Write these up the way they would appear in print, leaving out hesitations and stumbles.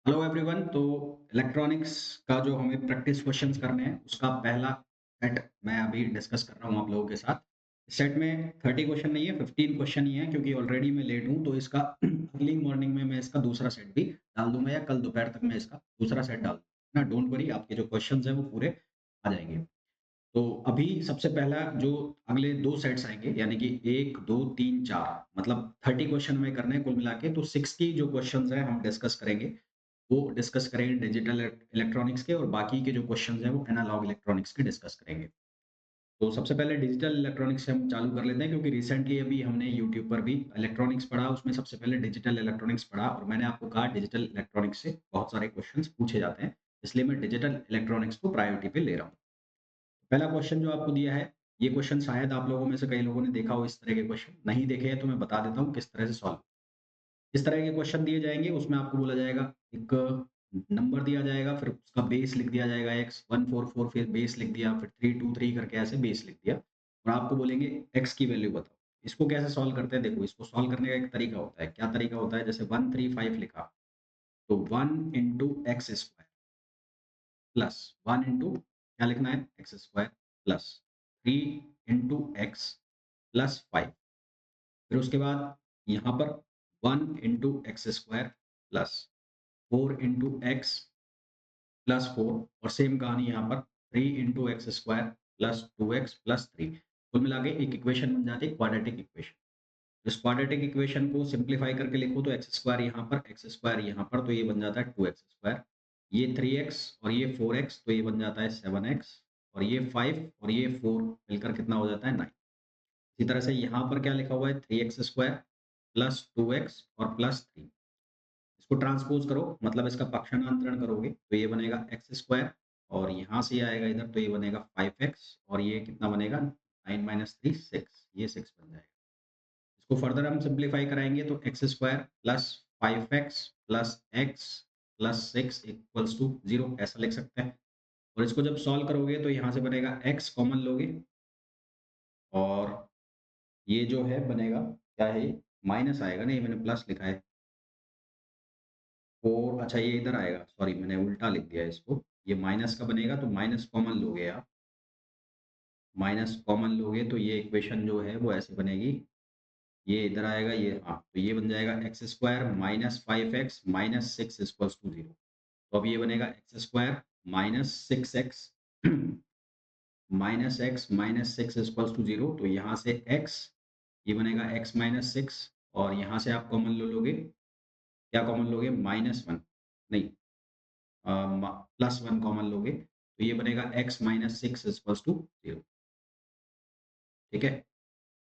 Hello everyone. तो electronics का जो हमें प्रैक्टिस क्वेश्चंस करने हैं उसका पहला सेट मैं अभी डिस्कस कर रहा हूँ आप लोगों के साथ। सेट में 30 क्वेश्चन नहीं है, 15 क्वेश्चन ही है, क्योंकि ऑलरेडी मैं लेट हूँ। तो इसका अर्ली मॉर्निंग में मैं इसका दूसरा सेट भी डाल दूंगा, या कल दोपहर तक मैं इसका दूसरा सेट डाल दूंगा ना। डोंट वरी, आपके जो क्वेश्चंस हैं वो पूरे आ जाएंगे। तो अभी सबसे पहला जो अगले दो सेट्स आएंगे, यानी कि एक दो तीन चार, मतलब 30 क्वेश्चन में करने हैं कुल मिला के। तो 60 जो क्वेश्चंस हैं हम डिस्कस करेंगे, वो डिस्कस करेंगे डिजिटल इलेक्ट्रॉनिक्स के, और बाकी के जो क्वेश्चंस हैं वो एनालॉग इलेक्ट्रॉनिक्स के डिस्कस करेंगे। तो सबसे पहले डिजिटल इलेक्ट्रॉनिक्स से हम चालू कर लेते हैं, क्योंकि रिसेंटली अभी हमने यूट्यूब पर भी इलेक्ट्रॉनिक्स पढ़ा, उसमें सबसे पहले डिजिटल इलेक्ट्रॉनिक्स पढ़ा, और मैंने आपको कहा डिजिटल इलेक्ट्रॉनिक्स से बहुत सारे क्वेश्चंस पूछे जाते हैं, इसलिए मैं डिजिटल इलेक्ट्रॉनिक्स को प्रायोरिटी पे ले रहा हूँ। पहला क्वेश्चन जो आपको दिया है, ये क्वेश्चन शायद आप लोगों में से कई लोगों ने देखा हो। इस तरह के क्वेश्चन नहीं देखे हैं तो मैं बता देता हूँ किस तरह से सॉल्व। इस तरह के क्वेश्चन दिए जाएँगे, उसमें आपको बोला जाएगा, एक नंबर दिया जाएगा, फिर उसका बेस लिख दिया जाएगा x 144, फिर बेस लिख दिया, फिर 323 करके ऐसे बेस लिख दिया, और आपको बोलेंगे x की वैल्यू बताओ। इसको कैसे सॉल्व करते हैं? देखो, इसको सॉल्व करने का एक तरीका होता है। क्या तरीका होता है? जैसे 135 लिखा, तो 1 into x square plus 1 into क्या लिखना है? X square plus 3 into x plus 5। फिर उसके बाद यहाँ पर 1 into x square plus 4 into x plus 4, और सेम कहानी यहाँ पर 3 into x square plus 2x plus 3। कुल मिला के एक इक्वेशन बन जाती है, क्वाड्रेटिक इक्वेशन। इस क्वाड्रेटिक इक्वेशन को सिंप्लीफाई करके लिखो तो एक्स स्क्वायर यहाँ पर, एक्स स्क्वायर यहाँ पर, तो ये बन जाता है 2x स्क्वायर। ये 3x और ये 4x, तो ये बन जाता है 7x, और ये 5 और ये 4 मिलकर कितना हो जाता है? 9। इसी तरह से यहाँ पर क्या लिखा हुआ है? 3x स्क्वायर प्लस 2x और प्लस 3। इसको ट्रांसपोज़ करो, मतलब इसका पक्षांतरण करोगे तो ये बनेगा एक्स स्क्वायर, और यहाँ से ये आएगा इधर, तो ये बनेगा 5x, और ये कितना बनेगा? 9 माइनस 3 6, ये 6 बन जाएगा। इसको फर्दर हम सिंप्लीफाई कराएँगे तो x square plus 5x plus x plus 6 equals to 0, ऐसा लिख सकते हैं। और इसको जब सॉल्व करोगे तो यहाँ से बनेगा x कॉमन लोगे, और ये जो है बनेगा, क्या है ये? माइनस आएगा, नहीं मैंने प्लस लिखा है। 4, अच्छा ये इधर आएगा, सॉरी मैंने उल्टा लिख दिया इसको। ये माइनस का बनेगा, तो माइनस कॉमन लोगे आप, माइनस कॉमन लोगे तो ये इक्वेशन जो है वो ऐसे बनेगी। ये इधर आएगा, ये हाँ, तो ये बन जाएगा x square minus 5x minus 6 equals to 0। तो अब ये बनेगा x square minus 6x minus x minus 6 equals to 0। तो यहाँ से x, ये बनेगा x माइनस 6, और यहाँ से आप कॉमन ले लोगे। क्या कॉमन लोगे? माइनस 1, नहीं, प्लस 1 कॉमन लोगे, तो ये बनेगा x माइनस 6 इक्वल्स टू 0। ठीक है?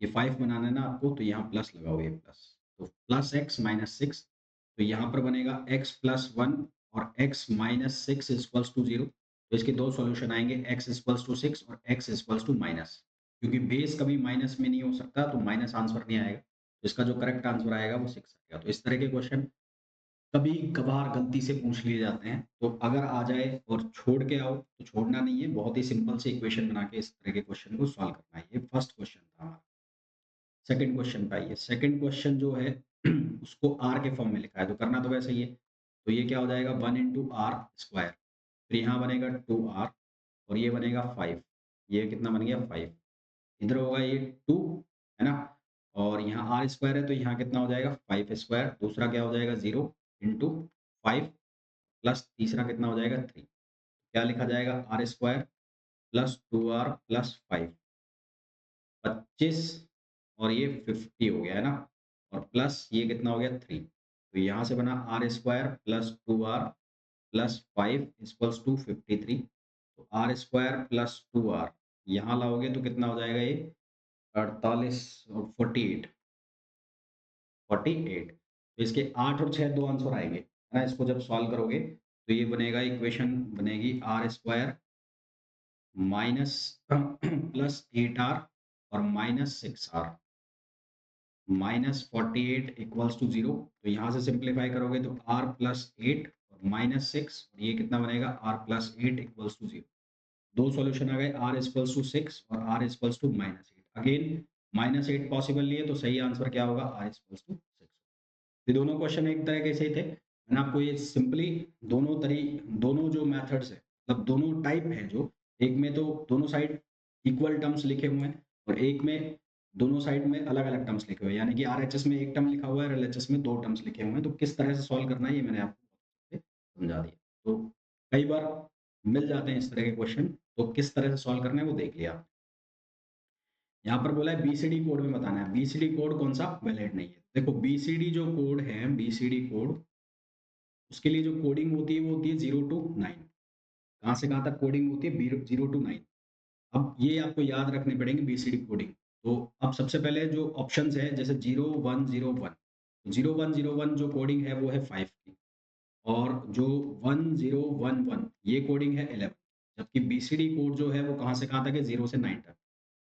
ये 5 बनाना है ना आपको, तो यहाँ प्लस लगाओ, ये प्लस, तो प्लस x माइनस 6। तो यहाँ पर बनेगा x प्लस 1 और x माइनस 6 इक्वल्स टू 0। तो इसके दो सॉल्यूशन आएँगे, x इक्वल्स टू 6 और x इक्वल्स टू माइनस। क्योंकि बेस कभी माइनस में नहीं हो सकता, तो माइनस आंसर नहीं आएगा। तो इसका जो करेक्ट आंसर आएगा वो 6 आएगा। तो इस तरह के क्वेश्चन कभी-कभार गलती से पूछ लिए जाते हैं, तो अगर आ जाए और छोड़ के आओ, तो छोड़ना नहीं है, बहुत ही सिंपल से इक्वेशन बना के इस तरह के क्वेश्चन को सॉल्व करना है। ये फर्स्ट क्वेश्चन था हमारा। सेकंड क्वेश्चन पे आइए। सेकंड क्वेश्चन जो है उसको आर के फॉर्म में लिखा है, तो करना तो वैसे ही है। तो ये क्या हो जाएगा? 1 इंटू आर स्क्वायर, फिर यहाँ बनेगा 2r, और ये बनेगा 5। ये कितना बन गया? 5। इधर होगा ये 2, है ना? और यहाँ आर स्क्वायर है, तो यहाँ कितना हो जाएगा? 5 स्क्वायर। दूसरा क्या हो जाएगा? 0 इंटू 5 प्लस तीसरा कितना हो जाएगा? 3। क्या लिखा जाएगा? Are square plus 2r plus 5, 25, और ये 50 हो गया, है ना? और प्लस ये कितना हो गया? 3। तो यहाँ से बना r square plus 2r plus 5 equals to 53। तो आर स्क्वायर प्लस 2r यहाँ लाओगे तो कितना हो जाएगा ये? 48 और 48, 48। तो इसके 8 और 6 दो आंसर आएंगे, है ना? इसको जब सॉल्व करोगे तो ये बनेगा, इक्वेशन बनेगी are square minus plus 8r और minus 6r minus 48 equals to 0। तो यहाँ से सिंप्लीफाई करोगे तो r प्लस 8 और माइनस 6, और ये कितना बनेगा? r plus 8 equals to 0। दो सॉल्यूशन आ गए, r इक्वल्स टू 6 और r equals to minus 8। Again minus 8 possible नहीं है, तो सही आंसर क्या होगा? r equals to 6। ये दोनों क्वेश्चन एक तरीके से ही थे। मैंने आपको ये सिंपली दोनों जो मेथड्स है, मतलब दोनों टाइप है जो, एक में तो दोनों साइड इक्वल टर्म्स लिखे हुए हैं और एक में दोनों साइड में अलग-अलग टर्म्स लिखे हुए हैं, यानी कि आरएचएस में एक टर्म लिखा हुआ है और एलएचएस में 2 टर्म्स लिखे हुए हैं, तो किस तरह से सॉल्व करना है ये मैंने आपको समझा दिया। तो कई बार मिल जाते हैं इस तरह के क्वेश्चन, तो किस तरह से सॉल्व करना है वो देख लिया। यहाँ पर बोला है बीसीडी कोड में बताना है, बीसीडी कोड कौन सा वैलिड नहीं है। देखो बीसीडी जो कोड है, बीसीडी कोड उसके लिए जो कोडिंग होती है वो होती है 0 टू 9। कहाँ से कहाँ तक कोडिंग होती है? 0 टू 9। अब ये आपको याद रखने पड़ेंगे बीसीडी कोडिंग। तो अब सबसे पहले जो ऑप्शंस है जैसे 0 1 0 1, 0 1 0 1 जो कोडिंग है वो है 5 की, और जो 1 0 1 1 ये कोडिंग है 11। जबकि बीसीडी कोड जो है वो कहाँ से कहाँ तक है? 0 से 9 तक।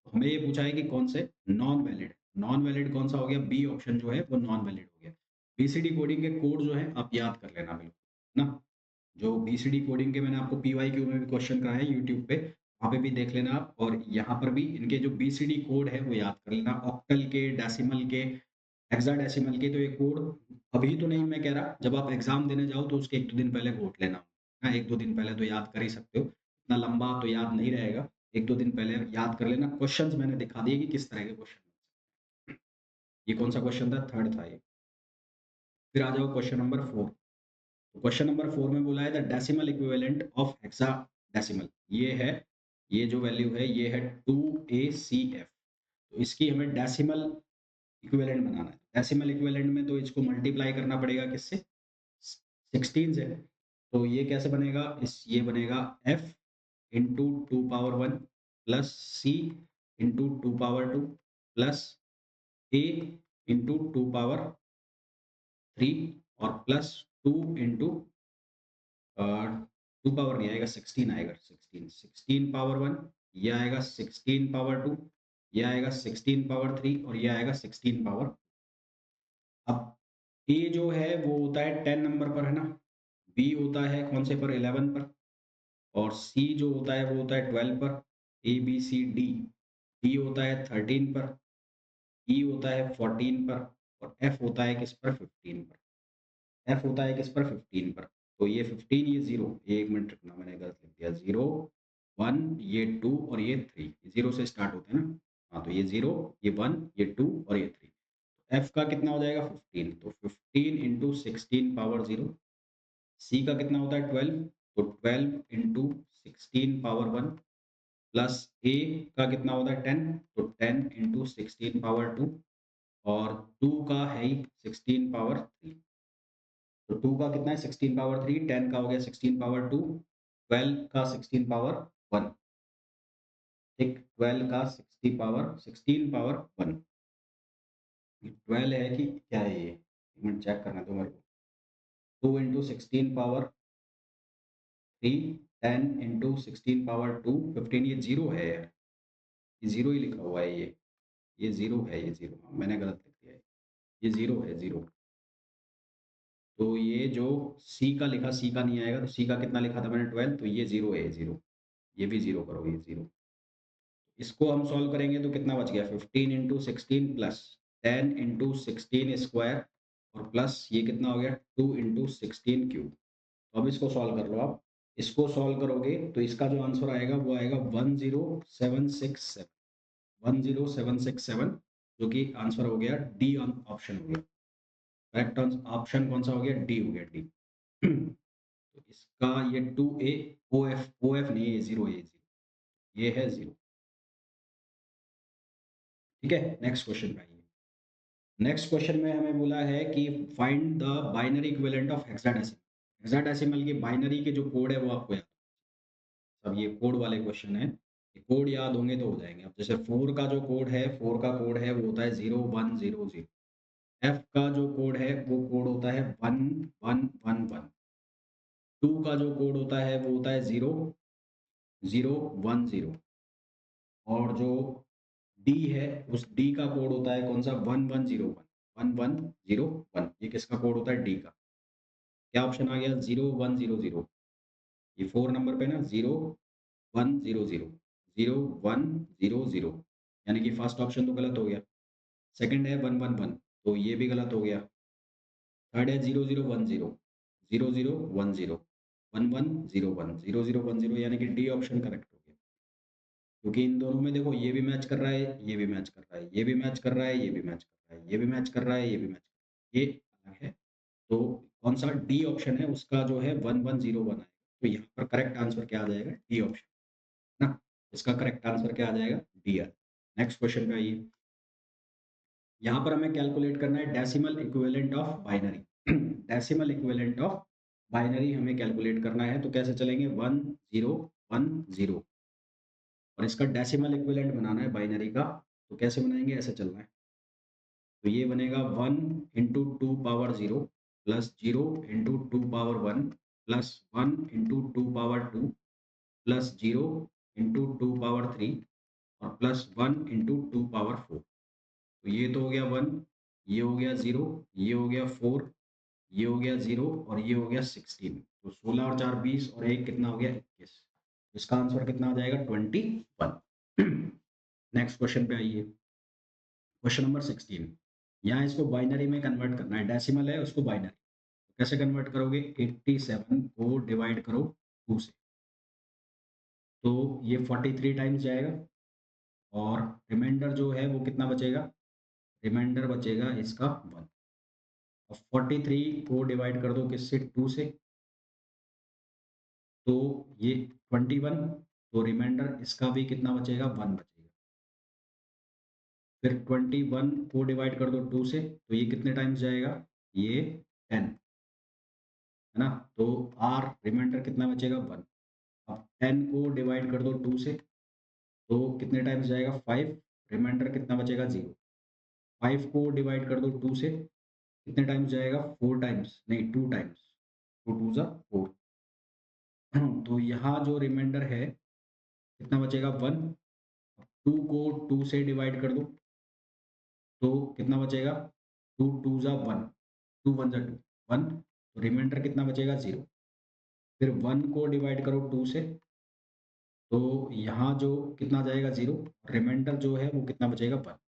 तो हमें ये पूछा है कि कौन से नॉन वैलिड, नॉन वैलिड कौन सा हो गया? बी ऑप्शन जो है वो नॉन वैलिड हो गया। बीसीडी कोडिंग के कोड जो है आप याद कर लेना बिल्कुल ना। जो बीसीडी कोडिंग के मैंने आपको पीवाईक्यू में भी क्वेश्चन कराए हैं यूट्यूब पे, वहाँ पे भी देख लेना आप, और यहाँ पर भी इनके जो बीसीडी कोड है वो याद कर लेना, ऑक्टल के, डेसिमल के, हेक्साडेसिमल के। तो ये कोड अभी तो नहीं मैं कह रहा, जब आप एग्जाम देने जाओ तो उसके 1-2 दिन पहले घोट लेना। हाँ, 1-2 दिन पहले तो याद कर ही सकते हो, इतना लंबा तो याद नहीं रहेगा। 1-2 दिन पहले याद कर लेना। क्वेश्चंस मैंने दिखा दिए कि किस तरह के क्वेश्चन। ये कौन सा क्वेश्चन था? थर्ड था ये। फिर आ जाओ क्वेश्चन नंबर 4। क्वेश्चन नंबर 4 में बोला है the decimal equivalent of hexadecimal. ये है, ये जो वैल्यू है ये है 2ACF। तो इसकी हमें डेसिमल इक्विवेलेंट बनाना है। डेसिमल इक्विवेलेंट में तो इसको मल्टीप्लाई करना पड़ेगा किससे? 16 से। तो ये कैसे बनेगा? ये बनेगा F into 2 power 1 plus C into 2 power 2 plus A into 2 power 3 और प्लस 2 इंटू 2 पावर नहीं आएगा, 16 आएगा। 16 पावर 1, ये आएगा 16 पावर 2, ये आएगा 16 पावर 3 और ये आएगा 16 पावर। अब A जो है वो होता है 10 नंबर पर, है ना? B होता है कौन से पर? 11 पर। और C जो होता है वो होता है 12 पर। A B C D, D होता है 13 पर, E होता है 14 पर और F होता है किस पर? 15 पर। एफ होता है किस पर? 15 पर। तो ये 15, ये 0, ये 1 मिनट रुकना, मैंने गलत लिख दिया। 0 1, ये 2 और ये 3, 0 से स्टार्ट होते हैं ना। हाँ, तो ये 0, ये 1, ये 2 और ये 3। एफ का कितना हो जाएगा? 15। तो 15 इंटू 16 पावर 0। सी का कितना होता है? 12। तो 12 इंटू 16 पावर 1 प्लस ए का कितना होता है? 10। तो 10 इंटू 16 पावर 2 और 2 का है ही 16 पावर 3। तो 2 का कितना है? 16 पावर 3, 10 का हो गया 16 पावर 2, 12 का 16 पावर 1। ठीक, 12 का 16 पावर 1। 12 है कि क्या है ये? 1 मिनट चेक करने दो मेरे को। 2 इंटू 16 पावर 3, 10 इंटू 16 पावर 2, 15। ये 0 है यार, ये 0 ही लिखा हुआ है ये 0 है, ये 0। हाँ, मैंने गलत लिख दिया है। ये 0 है, 0। तो ये जो सी का लिखा, सी का नहीं आएगा, तो सी का कितना लिखा था मैंने? 12। तो ये 0 है, ये 0। ये भी 0 करो, ये 0। इसको हम सॉल्व करेंगे तो कितना बच गया? 15 इंटू 16 प्लस 10 इंटू 16 स्क्वायर और प्लस ये कितना हो गया? 2 इंटू 16 क्यूब। तो अब इसको सॉल्व कर लो आप। इसको सॉल्व करोगे तो इसका जो आंसर आएगा वो आएगा 10767, 10767, जो कि आंसर हो गया डी ऑप्शन हो गया। करेक्ट ऑप्शन कौन सा हो गया? डी हो गया, डी। तो इसका ये 2A, ओ एफ नहीं है, ये 0 है, ये है 0। ठीक है, नेक्स्ट क्वेश्चन पे आइए। नेक्स्ट क्वेश्चन में हमें बोला है कि find the binary equivalent of hexadecimal. Hexadecimal के बाइनरी के जो कोड है वो आपको याद। अब ये कोड वाले क्वेश्चन है, ये कोड याद होंगे तो हो जाएंगे। अब जैसे 4 का जो कोड है, 4 का कोड है वो होता है 0100। एफ का जो कोड है वो कोड होता है 1111। 2 का जो कोड होता है वो होता है 0010। और जो डी है, उस डी का कोड होता है कौन सा? 1101, 1101। ये किसका कोड होता है? डी का। क्या ऑप्शन आ गया? 0100। ये 4 नंबर पे ना, 0100, 0100, यानी कि फर्स्ट ऑप्शन तो गलत हो गया। सेकंड है 111, तो ये भी गलत हो गया। थर्ड है 0010, 0010 1101 0010 यानी कि डी ऑप्शन करेक्ट हो गया। क्योंकि इन दोनों में देखो ये भी मैच कर रहा है, ये भी मैच कर रहा है, ये भी मैच कर रहा है, ये भी मैच कर रहा है, ये भी मैच कर रहा है, ये भी मैच ये अलग है। तो कौन सा डी ऑप्शन है उसका जो है 1101 आएगा। तो यहाँ पर करेक्ट आंसर क्या आ जाएगा? डी ऑप्शन ना। इसका करेक्ट आंसर क्या आ जाएगा? D R. नेक्स्ट क्वेश्चन पे आइए। यहाँ पर हमें कैलकुलेट करना है decimal equivalent of binary. Decimal equivalent of binary हमें कैलकुलेट करना है, तो कैसे चलेंगे? 1010 और इसका डेसिमल इक्विवेलेंट बनाना है बाइनरी का। तो कैसे बनाएंगे? ऐसे चलना है। तो ये बनेगा 1 into two power 0 plus 0 into two power 1 plus 1 into two power 2 plus 0 into two power 3 और प्लस 1 इंटू टू पावर 4। तो ये तो हो गया 1, ये हो गया 0, ये हो गया 4, ये हो गया 0 और ये हो गया 16। तो 16 और 4 20 और 1 कितना हो गया? 21। इसका आंसर कितना आ जाएगा? 21। नेक्स्ट क्वेश्चन पे आइए। Question number 16। यहाँ इसको बाइनरी में कन्वर्ट करना है, डेसिमल है उसको बाइनरी। कैसे कन्वर्ट करोगे? 87 को डिवाइड करो 2 से, तो ये 43 टाइम्स जाएगा और रिमाइंडर जो है वो कितना बचेगा? रिमाइंडर बचेगा इसका 1। अब 43 को डिवाइड कर दो किससे? 2 से, तो ये 21। तो रिमाइंडर इसका भी कितना बचेगा? 1 बचेगा। फिर 21 को डिवाइड कर दो 2 से, तो ये कितने टाइम्स जाएगा? ये 10 है ना। तो आर रिमाइंडर कितना बचेगा? 1। अब 10 को डिवाइड कर दो 2 से, तो कितने टाइम्स जाएगा? 5। रिमाइंडर कितना बचेगा? 0। 5 को डिवाइड कर दो 2 से, कितने टाइम्स जाएगा? 4 टाइम्स, नहीं 2 टाइम्स। तो 2 जा 4। तो यहाँ जो रिमाइंडर है कितना बचेगा? 1। 2 को 2 से डिवाइड कर दो, तो कितना बचेगा? 2 2 जा 1, 2 1 जा 2 1। तो रिमाइंडर कितना बचेगा? 0। फिर 1 को डिवाइड करो 2 से, तो यहाँ जो कितना जाएगा? 0। रिमाइंडर जो है वो कितना बचेगा? 1।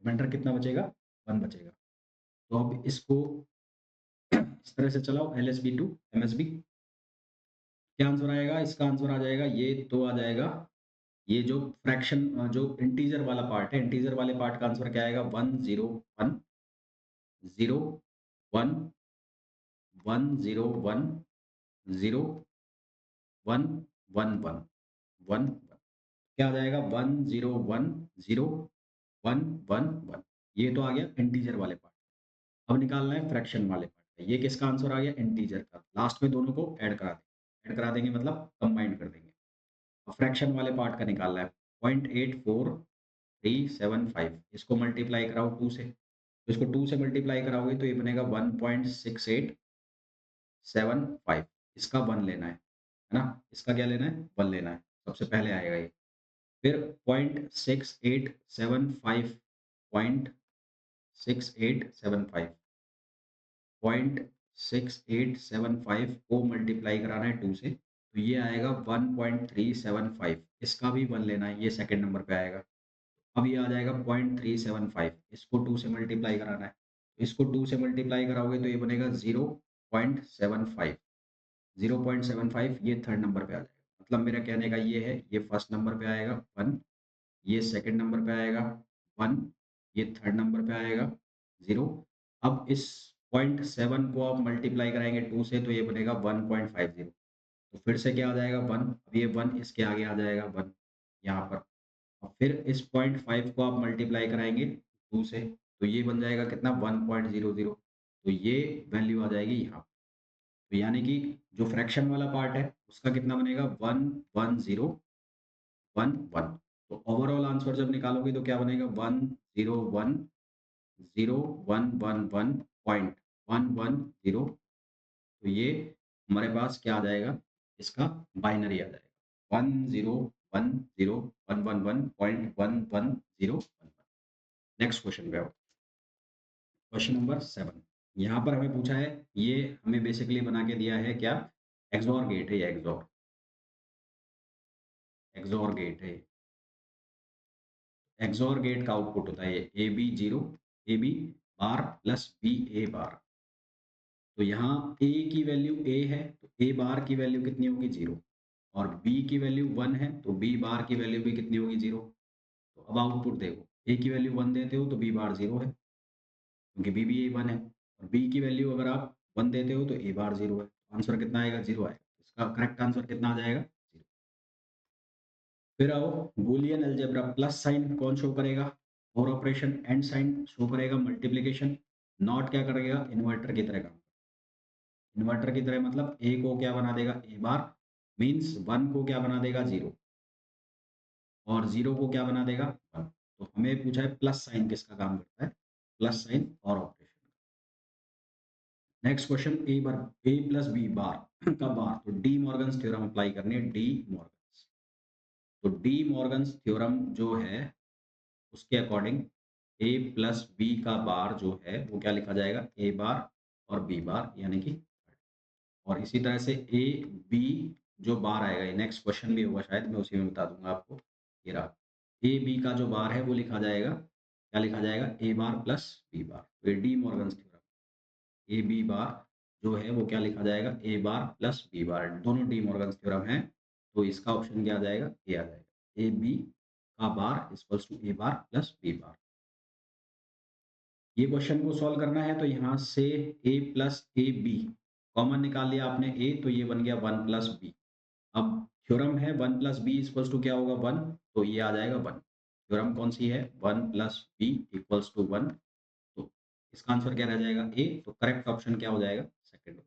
रिमाइंडर कितना बचेगा? 1 बचेगा। तो अब इसको इस तरह से चलाओ, LSB टू MSB। क्या आंसर आएगा? इसका आंसर आ जाएगा, ये तो आ जाएगा, ये जो फ्रैक्शन जो इंटीजर वाला पार्ट है, इंटीजर वाले पार्ट का आंसर क्या आएगा? 101 0 1 101 0 1 1 1 1 क्या आ जाएगा? 101 0 1 1 1। ये तो आ गया इंटीजर वाले पार्ट। अब निकालना है फ्रैक्शन वाले पार्ट का। ये किसका आंसर आ गया? इंटीजर का। लास्ट में दोनों को ऐड करा देंगे, ऐड करा देंगे मतलब कंबाइन कर देंगे। अब फ्रैक्शन वाले पार्ट का निकालना है। 0.84375 इसको मल्टीप्लाई कराओ 2 से, तो इसको 2 से मल्टीप्लाई कराओगे तो ये बनेगा 1.6875। इसका 1 लेना है ना। इसका क्या लेना है? 1 लेना है, सबसे पहले आएगा ये। फिर 0.6875 0.6875 0.6875 को मल्टीप्लाई कराना है 2 से, तो ये आएगा 1.375। इसका भी 1 लेना है, ये सेकंड नंबर पे आएगा। अब ये आ जाएगा 0.375, इसको 2 से मल्टीप्लाई कराना है। इसको 2 से मल्टीप्लाई कराओगे तो ये बनेगा 0.75। 0.75 ये थर्ड नंबर पे आ जाएगा। मतलब मेरा कहने का ये है, ये फर्स्ट नंबर पे आएगा 1, ये सेकंड नंबर पे आएगा 1, ये थर्ड नंबर पे आएगा 0। अब इस 0.7 को आप मल्टीप्लाई कराएँगे 2 से, तो ये बनेगा 1.50। तो फिर से क्या आ जाएगा? 1। अब ये 1 इसके आगे आ जाएगा 1 यहाँ पर। और फिर इस 0.5 को आप मल्टीप्लाई कराएँगे 2 से, तो ये बन जाएगा कितना? 1.00। तो ये वैल्यू आ जाएगी यहाँ। तो यानी कि जो फ्रैक्शन वाला पार्ट है, उसका कितना बनेगा? 11011। तो ओवरऑल आंसर जब निकालोगे तो क्या बनेगा? 1010111.110। तो ये हमारे पास क्या आ जाएगा? इसका बाइनरी आ जाएगा 1010111.11011। नेक्स्ट क्वेश्चन पे आओ। Question number 7। यहाँ पर हमें पूछा है, ये हमें बेसिकली बना के दिया है क्या? एक्सॉर गेट है ये, एक्सॉर गेट है। एक्सॉर गेट का आउटपुट होता है ये AB 0 AB बार प्लस BA बार। तो यहाँ ए की वैल्यू ए है तो ए बार की वैल्यू कितनी होगी 0 और बी की वैल्यू 1 है तो बी बार की वैल्यू भी कितनी होगी 0। तो अब आउटपुट देखो, ए की वैल्यू 1 देते हो तो बी बार 0 है क्योंकि बी भी 1 है और बी की वैल्यू अगर आप 1 देते हो तो ए बार 0 है। आंसर कितना आएगा? 0 आएगा। इसका करेक्ट आंसर कितना आ जाएगा? 0। फिर आओ, बूलियन अलजेब्रा प्लस साइन कौन शो करेगा? और ऑपरेशन एंड साइन शो करेगा मल्टीप्लिकेशन। नॉट क्या करेगा? इन्वर्टर की तरह काम। इन्वर्टर की तरह मतलब ए को क्या बना देगा? ए बार मीन्स 1 को क्या बना देगा? 0 और 0 को क्या बना देगा? 1। तो हमें पूछा है प्लस साइन किसका काम करता है? प्लस साइन और ऑपरेशन। नेक्स्ट क्वेश्चन, ए प्लस बी बार का बार, तो डी मॉर्गन्स थ्योरम अप्लाई करनी है। डी मॉर्गन्स, तो डी मॉर्गन्स थ्योरम जो है उसके अकॉर्डिंग ए प्लस बी का बार जो है वो क्या लिखा जाएगा? ए बार और बी बार यानी कि, और इसी तरह से ए बी जो बार आएगा, ये नेक्स्ट क्वेश्चन भी होगा शायद, मैं उसी में बता दूंगा आपको। ये रहा, ए बी का जो बार है वो लिखा जाएगा, क्या लिखा जाएगा? A bar plus B bar. तो ये De Morgan's theorem, A B bar जो है वो क्या लिखा जाएगा? A bar plus B bar. दोनों डी मॉर्गन्स थ्योरम है तो इसका ऑप्शन क्या आ जाएगा? ए आ जाएगा। ए बी का bar equals to a bar plus B bar. ये क्वेश्चन को सॉल्व करना है तो यहाँ से a plus A b common निकाल लिया आपने, ए तो ये बन गया 1 प्लस बी। अब थ्योरम है 1 प्लस बी इक्वल्स टू क्या होगा? 1, तो ये आ जाएगा 1। थ्योरम कौन सी है? 1 प्लस बी इक्वल्स टू 1। तो इसका आंसर क्या रह जाएगा? ए। तो करेक्ट ऑप्शन क्या हो जाएगा? सेकंड।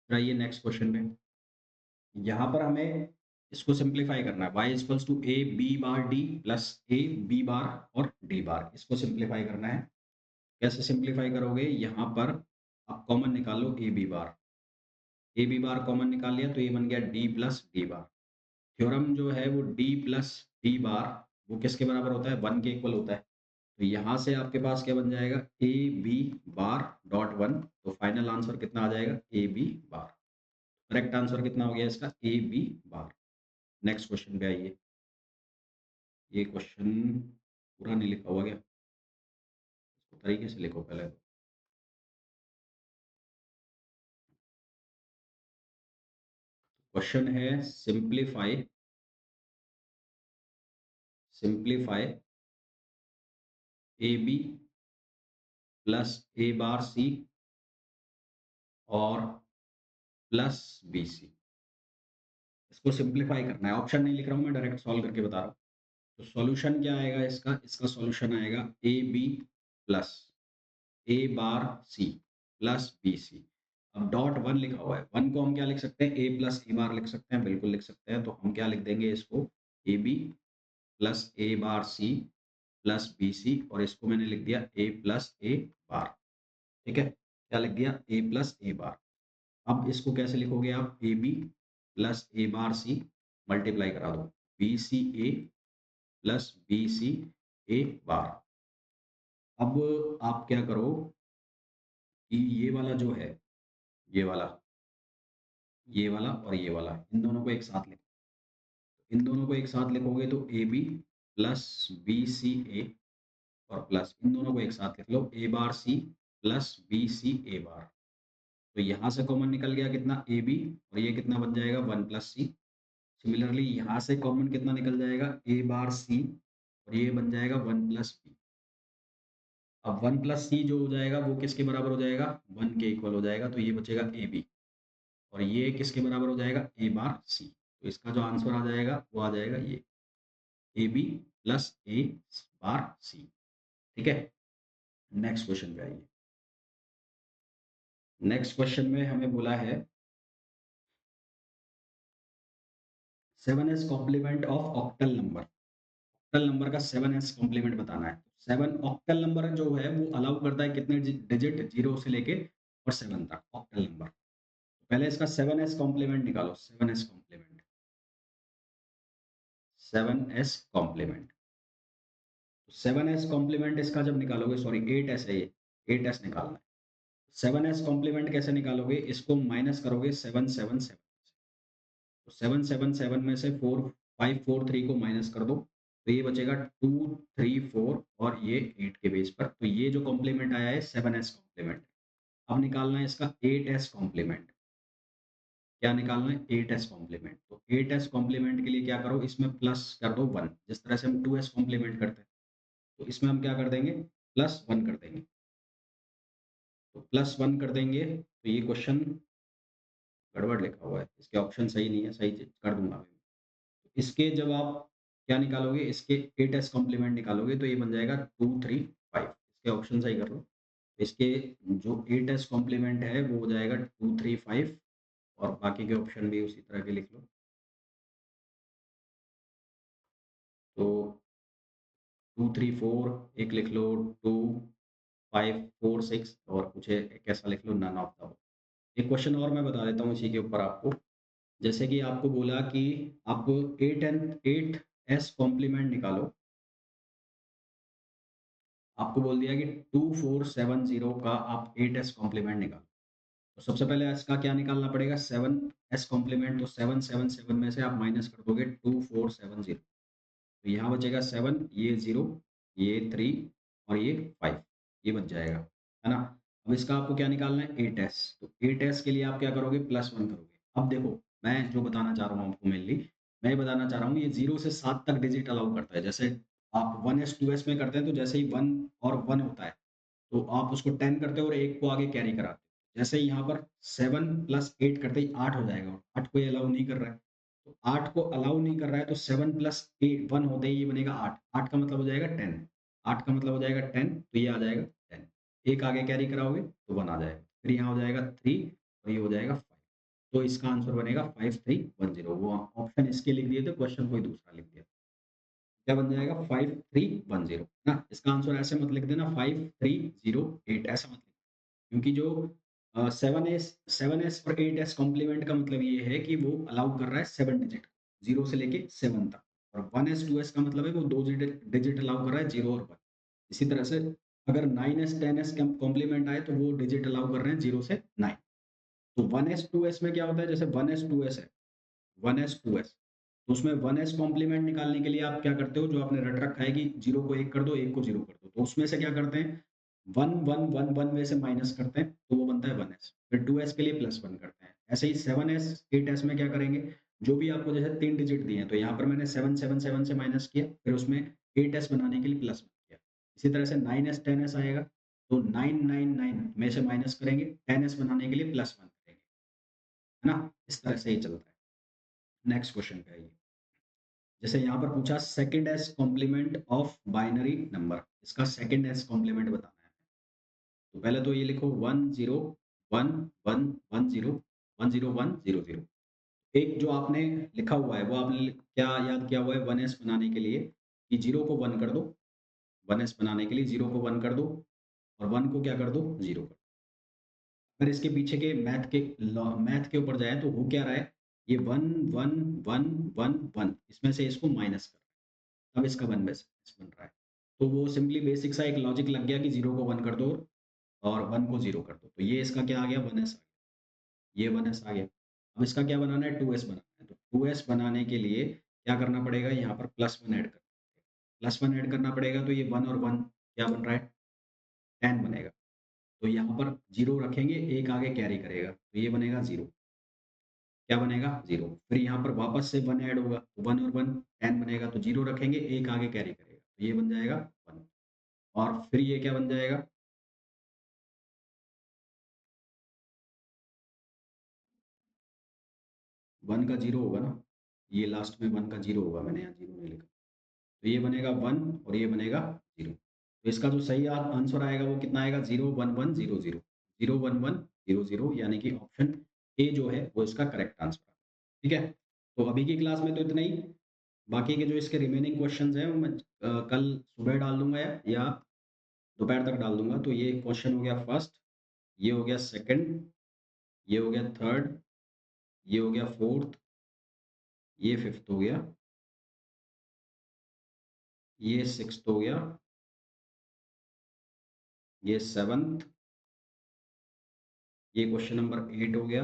आइए नेक्स्ट क्वेश्चन पे। यहाँ पर हमें इसको सिंप्लीफाई करना है। y इक्वल्स to A B bar D plus A B bar और डी बार, इसको सिंप्लीफाई करना है। कैसे सिंप्लीफाई करोगे? यहाँ पर आप कॉमन निकालो A B bar. A B bar common निकाल लिया तो ये बन गया D plus D bar. Theorem जो है वो डी प्लस डी बार वो किसके बराबर होता है? 1 के इक्वल होता है। तो यहाँ से आपके पास क्या बन जाएगा? ए बी बार डॉट 1। तो फाइनल आंसर कितना आ जाएगा? ए बी बार। करेक्ट आंसर कितना हो गया इसका? A B bar. Next question पे आइए। ये क्वेश्चन पूरा नहीं लिखा हुआ क्या? इसको तरीके से लिखो पहले तो। क्वेश्चन है simplify A B plus A bar सी और प्लस बी सी। इसको सिंप्लीफाई करना है। ऑप्शन नहीं लिख रहा हूँ मैं, डायरेक्ट सॉल्व करके बता रहा हूँ। तो सॉल्यूशन क्या आएगा इसका? इसका सॉल्यूशन आएगा A B plus A bar C plus B C. अब डॉट 1 लिखा हुआ है, 1 को हम क्या लिख सकते हैं? ए प्लस ए बार लिख सकते हैं, बिल्कुल लिख सकते हैं। तो हम क्या लिख देंगे इसको? A B plus A bar C plus B C, और इसको मैंने लिख दिया ए प्लस ए बार। ठीक है, क्या लिख दिया? A plus A bar. अब इसको कैसे लिखोगे आप? A B plus A bar C multiply करा दो B C A plus B C A bar. अब आप क्या करो कि ये वाला जो है, ये वाला और ये वाला, इन दोनों को एक साथ लिखो। इन दोनों को एक साथ लिखोगे तो a B plus B C a, और प्लस इन दोनों को एक साथ लिख लो ए bar C plus B C A बार। तो यहाँ से कॉमन निकल गया कितना? ए बी, और ये कितना बन जाएगा? 1 प्लस सी। सिमिलरली यहाँ से कॉमन कितना निकल जाएगा? ए बार सी, और ये बन जाएगा 1 प्लस बी। अब 1 प्लस सी जो हो जाएगा वो किसके बराबर हो जाएगा? 1 के इक्वल हो जाएगा, तो ये बचेगा ए बी, और ये किसके बराबर हो जाएगा? ए बार सी। तो इसका जो आंसर आ जाएगा वो आ जाएगा ये A B plus A bar सी। ठीक है, नेक्स्ट क्वेश्चन पे आइए। नेक्स्ट क्वेश्चन में हमें बोला है 7s complement of octal number. Octal number का 7s कॉम्प्लीमेंट बताना है। 7 ऑक्टल नंबर जो है वो अलाउ करता है कितने डिजिट? 0 से लेके और 7 तक ऑक्टल नंबर। पहले इसका 7s कॉम्प्लीमेंट निकालो। 7s complement, 7s complement. 7s complement इसका जब निकालोगे, सॉरी 8s है ये, 8s निकालना है। 7s कॉम्प्लीमेंट कैसे निकालोगे? इसको माइनस करोगे 777 से। तो 777 में से 4543 को माइनस कर दो तो ये बचेगा 234, और ये 8 के बेस पर। तो ये जो कॉम्प्लीमेंट आया है 7s कॉम्प्लीमेंट। अब निकालना है इसका 8s कॉम्प्लीमेंट। क्या निकालना है? 8s complement. तो 8s कॉम्प्लीमेंट के लिए क्या करो, इसमें प्लस कर दो 1, जिस तरह से हम 2s कॉम्प्लीमेंट करते हैं। तो इसमें हम क्या कर देंगे? प्लस 1 कर देंगे। तो प्लस 1 कर देंगे, तो ये क्वेश्चन गड़बड़ लिखा हुआ है। इसके ऑप्शन सही नहीं है, सही कर दूँगा मैं। इसके जब आप क्या निकालोगे, इसके 8s कॉम्प्लीमेंट निकालोगे तो ये बन जाएगा 2, 3, 5। इसके ऑप्शन सही कर लो। इसके जो 8s कॉम्प्लीमेंट है वो हो जाएगा 2, 3, 5 और बाकी के ऑप्शन भी उसी तरह के लिख लो। तो 2, 3, 4 एक लिख लो, 2, 5, 4, 6 और कुछ एक ऐसा लिख लो, नन ऑफ द। एक क्वेश्चन और मैं बता देता हूँ इसी के ऊपर आपको। जैसे कि आपको बोला कि आप 8s कॉम्प्लीमेंट निकालो। आपको बोल दिया कि 2470 का आप 8s कॉम्प्लीमेंट निकालो। तो सबसे पहले इसका क्या निकालना पड़ेगा? 7s complement. तो 777 में से आप माइनस कर दोगे 2470। तो यहाँ बचेगा 7, ये 0, ये 3 और ये 5, ये बच जाएगा, है ना? अब इसका आपको क्या निकालना है? 8s। तो 8s के लिए आप क्या करोगे? प्लस 1 करोगे। अब देखो, मैं जो बताना चाह रहा हूँ आपको मेनली, मैं ये बताना चाह रहा हूँ, ये 0 से 7 तक डिजिट अलाउ करता है। जैसे आप 1s 2s में करते हैं तो जैसे ही 1 और 1 होता है तो आप उसको 10 करते हो और 1 को आगे कैरी कराते हो। जैसे ही यहाँ पर 7 प्लस 8 करते ही 8 हो जाएगा, 8 को ये अलाउ नहीं कर रहा है। तो 8 को अलाउ नहीं कर रहा है तो 7 प्लस 8 1 होते ही ये बनेगा 8। 8 का मतलब हो जाएगा 10। 8 का मतलब हो जाएगा 10, तो ये आ जाएगा 10। एक आगे कैरी कराओगे तो 1 आ जाएगा। फिर यहाँ हो जाएगा 3 और ये हो जाएगा 5। तो इसका आंसर बनेगा 5310। वो ऑप्शन इसके लिख दिए थे, क्वेश्चन कोई दूसरा लिख दिया। क्या बन जाएगा? 5310 ना। इसका आंसर ऐसे मत लिख देना 5308, ऐसा मत लिखना। क्योंकि जो 7s और 8s कॉम्प्लीमेंट का मतलब ये है कि वो अलाउ कर रहा है 7 डिजिट, 0 से लेके 7 तक। और 1s 2s का मतलब है वो 2 डिजिट डिजिट अलाउ कर रहा है, 0 और 1। इसी तरह से अगर 9s 10s कॉम्प्लीमेंट आए तो वो डिजिट अलाउ कर रहे हैं 0 से 9। तो 1s 2s में क्या होता है? जैसे 1s 2s है, 1s 2s, तो उसमें 1s कॉम्प्लीमेंट निकालने के लिए आप क्या करते हो, जो आपने रट रखा है कि 0 को 1 कर दो, 1 को 0 कर दो। तो उसमें से क्या करते हैं, 1 1 1 1 में से माइनस करते हैं, तो वो बनता है 1s। फिर 2s के लिए प्लस 1 करते हैं। ऐसे ही 7s 8s में क्या करेंगे, जो भी आपको जैसे 3 डिजिट दिए हैं, तो यहाँ पर मैंने 777 से माइनस किया, फिर उसमें 8s बनाने के लिए प्लस 1 किया। इसी तरह से 9s 10s आएगा, तो 999 में से माइनस करेंगे, 10s बनाने के लिए प्लस 1 करेंगे, है ना? इस तरह से ही चलता है। नेक्स्ट क्वेश्चन पे आइए। जैसे यहाँ पर पूछा second s complement of binary number, इसका सेकंड एस कॉम्प्लीमेंट बताना है। तो पहले तो ये लिखो 1 0 1 1 1 0 1 0 1 0 0। एक जो आपने लिखा हुआ है वो आपने क्या याद किया हुआ है? 1s बनाने के लिए कि 0 को 1 कर दो, 1s बनाने के लिए 0 को 1 कर दो और 1 को क्या कर दो? 0 कर दो। अगर इसके पीछे के मैथ के ऊपर जाए तो हो क्या रहा है? ये 1 1 1 1 1, इसमें से इसको माइनस कर, अब इसका 1 बेस बन रहा है। तो वो सिंपली बेसिक सा एक लॉजिक लग गया कि 0 को 1 कर दो और 1 को 0 कर दो। तो ये इसका क्या आ गया? 1s आ गया। ये 1s आ गया। अब इसका क्या बनाना है? 2s बनाना है। तो 2s बनाने के लिए क्या करना पड़ेगा? यहाँ पर +1 ऐड करना पड़ेगा। +1 ऐड करना पड़ेगा तो ये 1 और 1 क्या बन रहा है? 10 बनेगा। तो यहाँ पर 0 रखेंगे, 1 आगे कैरी करेगा, तो ये बनेगा 0। क्या बनेगा? 0। फिर यहाँ पर वापस से 1 ऐड होगा, तो 1 और 1 10 बनेगा, तो 0 रखेंगे, 1 आगे कैरी करेगा, तो ये बन जाएगा 1। और फिर ये क्या बन जाएगा? 1 का 0 होगा ना? ये लास्ट में 1 का 0 होगा, मैंने यहाँ 0 नहीं लिखा। तो ये बनेगा 1 और ये बनेगा 0। तो इसका जो सही आंसर आएगा वो कितना आएगा? 0 1 1 0 0 0 1 1 0 0, यानी कि ऑप्शन ए जो है वो इसका करेक्ट आंसर है। ठीक है? तो अभी की क्लास में तो इतना ही। बाकी के जो इसके रिमेनिंग क्वेश्चंस हैं वो मैं कल सुबह डाल दूँगा या दोपहर तक डाल दूँगा। तो ये क्वेश्चन हो गया फर्स्ट, ये हो गया सेकंड, ये हो गया थर्ड, ये हो गया फोर्थ, ये फिफ्थ हो गया, ये सिक्स्थ हो गया, ये सेवंथ, ये क्वेश्चन नंबर 8 हो गया,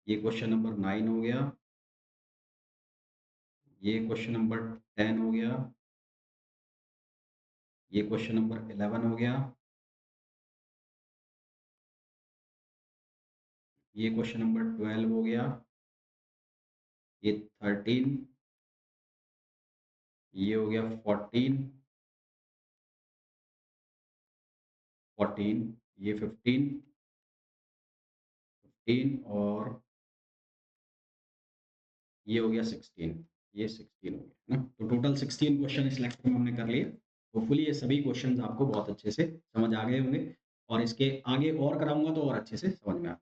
ये क्वेश्चन नंबर 9 हो गया, ये क्वेश्चन नंबर 10 हो गया, ये क्वेश्चन नंबर 11 हो गया, ये क्वेश्चन नंबर 12 हो गया, ये 13, ये हो गया 14, 14, ये 15, 15 और ये हो गया 16, ये 16 हो गया, है ना? तो टोटल 16 क्वेश्चन इस लेक्चर में हमने कर लिए। होपफुली ये सभी क्वेश्चंस आपको बहुत अच्छे से समझ आ गए होंगे और इसके आगे और कराऊँगा तो और अच्छे से समझ में आ